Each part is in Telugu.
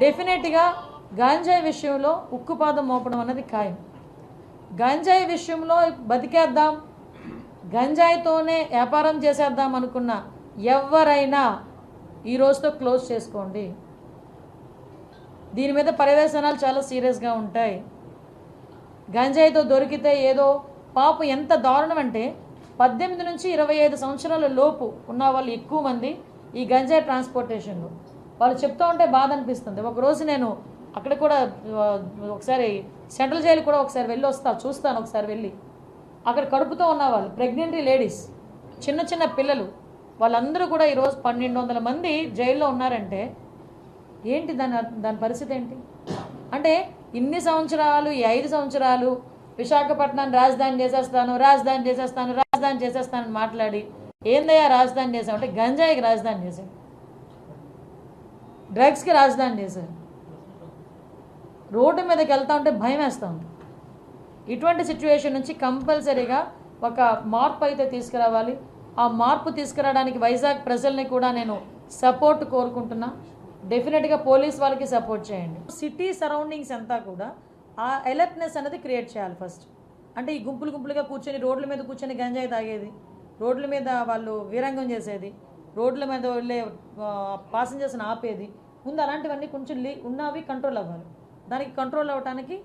డెఫినెట్గా గాంజాయి విషయంలో ఉక్కుపాదం మోపడం అన్నది ఖాయం. గంజాయి విషయంలో బతికేద్దాం, గంజాయితోనే వ్యాపారం చేసేద్దాం అనుకున్న ఎవరైనా ఈ రోజుతో క్లోజ్ చేసుకోండి. దీని మీద పర్యవసానాలు చాలా సీరియస్గా ఉంటాయి. గంజాయితో దొరికితే ఏదో పాపం ఎంత దారుణం అంటే 18 నుంచి 25 సంవత్సరాల లోపు ఉన్న వాళ్ళు ఎక్కువ మంది ఈ గంజాయి ట్రాన్స్పోర్టేషన్లో వాళ్ళు చెప్తూ ఉంటే బాధ అనిపిస్తుంది. ఒకరోజు నేను అక్కడ కూడా ఒకసారి సెంట్రల్ జైలు కూడా ఒకసారి వెళ్ళి చూస్తాను ఒకసారి వెళ్ళి అక్కడ కడుపుతో ఉన్న వాళ్ళు ప్రెగ్నెంట్ లేడీస్, చిన్న చిన్న పిల్లలు, వాళ్ళందరూ కూడా ఈరోజు 1200 మంది జైల్లో ఉన్నారంటే ఏంటి దాని పరిస్థితి ఏంటి అంటే ఇన్ని సంవత్సరాలు, ఈ 5 సంవత్సరాలు విశాఖపట్నాన్ని రాజధాని చేసేస్తానని మాట్లాడి ఏందయ్యా రాజధాని చేసామంటే గంజాయికి రాజధాని చేశారు, డ్రగ్స్కి రాజధాని చేశారు. రోడ్డు మీదకి వెళ్తా ఉంటే భయం వేస్తూ ఉంది. ఇటువంటి సిచ్యువేషన్ నుంచి కంపల్సరీగా ఒక మార్పు అయితే తీసుకురావాలి. ఆ మార్పు తీసుకురావడానికి వైజాగ్ ప్రజల్ని కూడా నేను సపోర్ట్ కోరుకుంటున్నా. డెఫినెట్గా పోలీస్ వాళ్ళకి సపోర్ట్ చేయండి. సిటీ సరౌండింగ్స్ అంతా కూడా ఆ అలర్ట్నెస్ అనేది క్రియేట్ చేయాలి ఫస్ట్. అంటే ఈ గుంపులుగా కూర్చొని రోడ్ల మీద కూర్చొని గంజాయి తాగేది, రోడ్ల మీద వాళ్ళు వీరంగం చేసేది, రోడ్ల మీద వెళ్ళే పాసెంజర్స్ని ఆపేది, ముందు అలాంటివన్నీ కొంచెం ఉన్నవి కంట్రోల్ అవ్వాలి. దానికి కంట్రోల్ అవ్వడానికి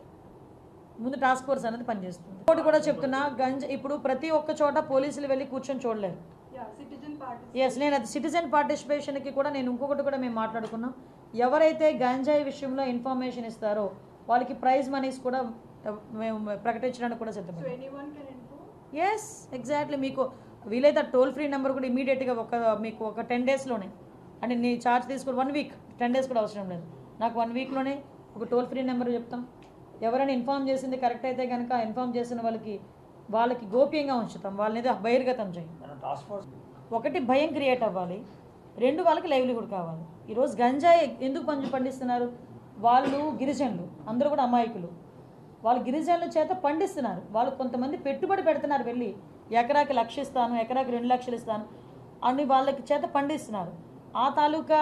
ముందు టాస్క్ ఫోర్స్ అనేది పనిచేస్తుంది. ఇంకోటి కూడా చెప్తున్నా, ఇప్పుడు ప్రతి ఒక్క చోట పోలీసులు వెళ్ళి కూర్చొని చూడలేరు. నేను అది సిటిజన్ పార్టిసిపేషన్కి కూడా నేను ఇంకొకటి కూడా మేము మాట్లాడుకున్నాం. ఎవరైతే గంజాయి విషయంలో ఇన్ఫర్మేషన్ ఇస్తారో వాళ్ళకి ప్రైజ్ మనీస్ కూడా మేము ప్రకటించడానికి కూడా సిద్ధపడ్డాం. Yes, exactly. మీకు వీలైతే టోల్ ఫ్రీ నెంబర్ కూడా ఇమీడియట్గా మీకు ఒక 10 డేస్లోనే, అంటే నీ ఛార్జ్ తీసుకుని 1 వీక్, 10 డేస్ కూడా అవసరం లేదు, నాకు 1 వీక్లోనే ఒక టోల్ ఫ్రీ నెంబర్ చెప్తాం. ఎవరైనా ఇన్ఫామ్ చేసింది కరెక్ట్ అయితే కనుక ఇన్ఫామ్ చేసిన వాళ్ళకి గోప్యంగా ఉంచుతాం, వాళ్ళని బహిర్గతం చేయం. ఒకటి భయం క్రియేట్ అవ్వాలి, 2 వాళ్ళకి లైవ్లీహుడ్ కావాలి. ఈరోజు గంజాయి ఎందుకు పండిస్తున్నారు? వాళ్ళు గిరిజనులు, అందరూ కూడా అమాయకులు, వాళ్ళు గిరిజనుల చేత పండిస్తున్నారు. వాళ్ళు కొంతమంది పెట్టుబడి పెడుతున్నారు, వెళ్ళి ఎకరాకి 1 లక్ష ఇస్తాను, ఎకరాకి 2 లక్షలు ఇస్తాను అని వాళ్ళకి చేత పండిస్తున్నారు. ఆ తాలూకా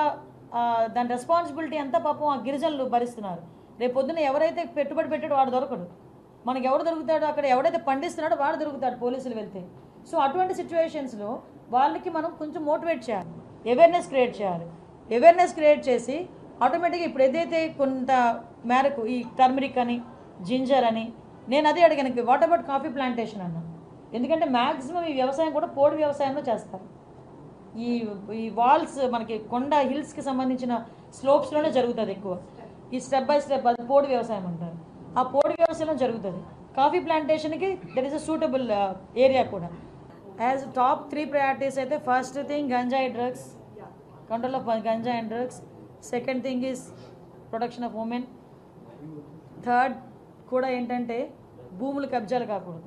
దాని రెస్పాన్సిబిలిటీ అంతా పాపం ఆ గిరిజనులు భరిస్తున్నారు. రేపు పొద్దున్న ఎవరైతే పెట్టుబడి పెట్టాడో వాడు దొరకడు, మనకి ఎవడు దొరుకుతాడో అక్కడ ఎవడైతే పండిస్తున్నాడో వాడు దొరుకుతాడు పోలీసులు వెళ్తే. సో అటువంటి సిచ్యువేషన్స్లో వాళ్ళకి మనం కొంచెం మోటివేట్ చేయాలి, అవేర్నెస్ క్రియేట్ చేయాలి. అవేర్నెస్ క్రియేట్ చేసి ఆటోమేటిక్గా ఇప్పుడు ఏదైతే కొంత మేరకు ఈ టర్మరిక్ అని, జింజర్ అని, నేను అదే అడిగాను, వాట్ అబౌట్ కాఫీ ప్లాంటేషన్ అన్నా. ఎందుకంటే మ్యాక్సిమం ఈ వ్యవసాయం కూడా పోడు వ్యవసాయంలో చేస్తారు. ఈ వాల్స్ మనకి కొండ హిల్స్కి సంబంధించిన స్లోప్స్లోనే జరుగుతుంది ఎక్కువ. ఈ స్టెప్ బై స్టెప్ అది పోడు వ్యవసాయం అంటారు. ఆ పోడు వ్యవసాయంలో జరుగుతుంది. కాఫీ ప్లాంటేషన్కి that is a suitable area కూడా. యాజ్ టాప్ 3 ప్రయారిటీస్ అయితే ఫస్ట్ థింగ్ గంజాయి డ్రగ్స్, కంట్రోల్ ఆఫ్ గంజాయి and drugs. Second thing is protection of women. Third కూడా ఏంటంటే భూములు కబ్జాలు కాకూడదు.